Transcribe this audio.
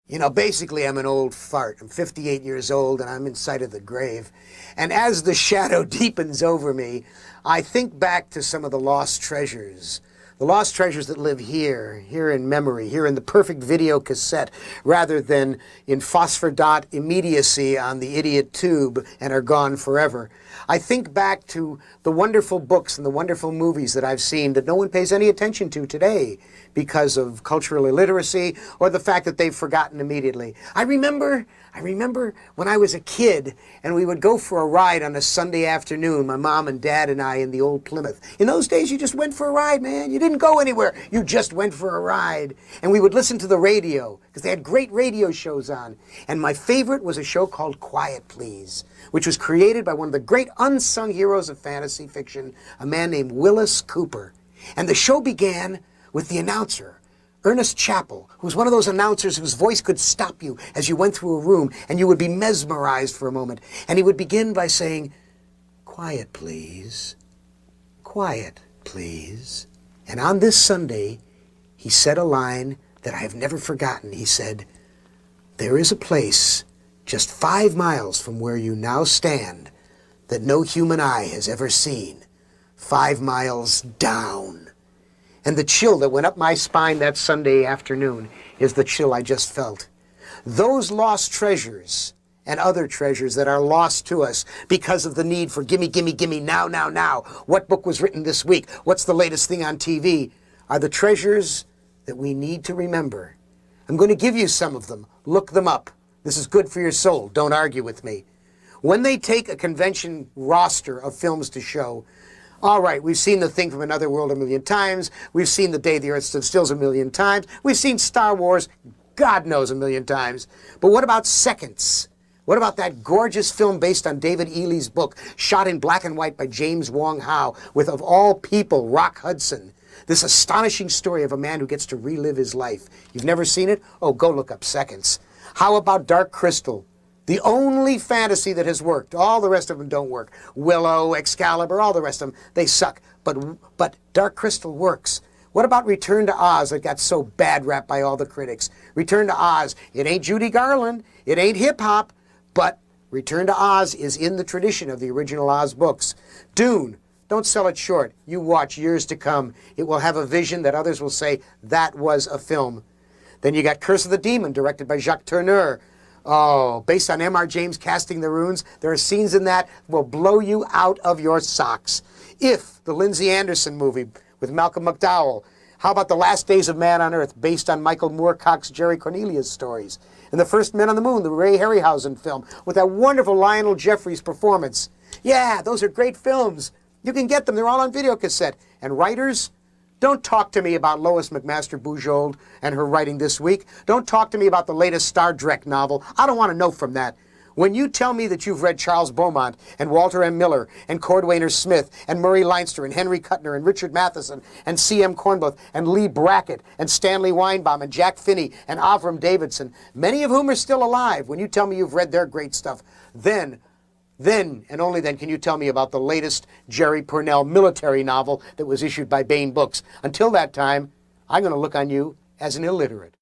You know, basically, I'm an old fart. I'm 58 years old, and I'm in sight of the grave. And as the shadow deepens over me, I think back to some of the lost treasures. The lost treasures that live here in memory, here in the perfect video cassette, rather than in phosphor dot immediacy on the idiot tube and are gone forever. I think back to the wonderful books and the wonderful movies that I've seen that no one pays any attention to today because of cultural illiteracy or the fact that they've forgotten immediately. I remember when I was a kid and we would go for a ride on a Sunday afternoon, my mom and dad and I in the old Plymouth. In those days, you just went for a ride, man. You didn't go anywhere. You just went for a ride. And we would listen to the radio because they had great radio shows on. And my favorite was a show called Quiet Please, which was created by one of the great unsung heroes of fantasy fiction, a man named Willis Cooper. And the show began with the announcer, Ernest Chappell, who was one of those announcers whose voice could stop you as you went through a room and you would be mesmerized for a moment. And he would begin by saying, "Quiet, please. Quiet, please." And on this Sunday, he said a line that I have never forgotten. He said, "There is a place just 5 miles from where you now stand that no human eye has ever seen. 5 miles down." And the chill that went up my spine that Sunday afternoon is the chill I just felt. Those lost treasures and other treasures that are lost to us because of the need for gimme, gimme, gimme, now, now, now. What book was written this week? What's the latest thing on TV? Are the treasures that we need to remember. I'm going to give you some of them. Look them up. This is good for your soul. Don't argue with me. When they take a convention roster of films to show, all right, we've seen The Thing from Another World a million times. We've seen The Day the Earth Stood Still a million times. We've seen Star Wars, God knows, a million times. But what about Seconds? What about that gorgeous film based on David Ely's book, shot in black and white by James Wong Howe, with, of all people, Rock Hudson? This astonishing story of a man who gets to relive his life. You've never seen it? Oh, go look up Seconds. How about Dark Crystal? The only fantasy that has worked. All the rest of them don't work. Willow, Excalibur, all the rest of them, they suck. But Dark Crystal works. What about Return to Oz that got so bad rap by all the critics? Return to Oz, it ain't Judy Garland, it ain't hip-hop, but Return to Oz is in the tradition of the original Oz books. Dune, don't sell it short. You watch years to come. It will have a vision that others will say, that was a film. Then you got Curse of the Demon, directed by Jacques Tourneur. Oh, based on M.R. James casting the runes, there are scenes in that will blow you out of your socks. If, the Lindsay Anderson movie with Malcolm McDowell. How about The Last Days of Man on Earth, based on Michael Moorcock's Jerry Cornelius stories? And The First Men on the Moon, the Ray Harryhausen film, with that wonderful Lionel Jeffries performance. Yeah, those are great films. You can get them. They're all on video cassette. And writers, don't talk to me about Lois McMaster Bujold and her writing this week. Don't talk to me about the latest Star Trek novel. I don't want to know from that. When you tell me that you've read Charles Beaumont and Walter M. Miller and Cordwainer Smith and Murray Leinster and Henry Kuttner and Richard Matheson and C.M. Cornbluth and Lee Brackett and Stanley Weinbaum and Jack Finney and Avram Davidson, many of whom are still alive, when you tell me you've read their great stuff, then and only then can you tell me about the latest Jerry Purnell military novel that was issued by Baen Books. Until that time, I'm going to look on you as an illiterate.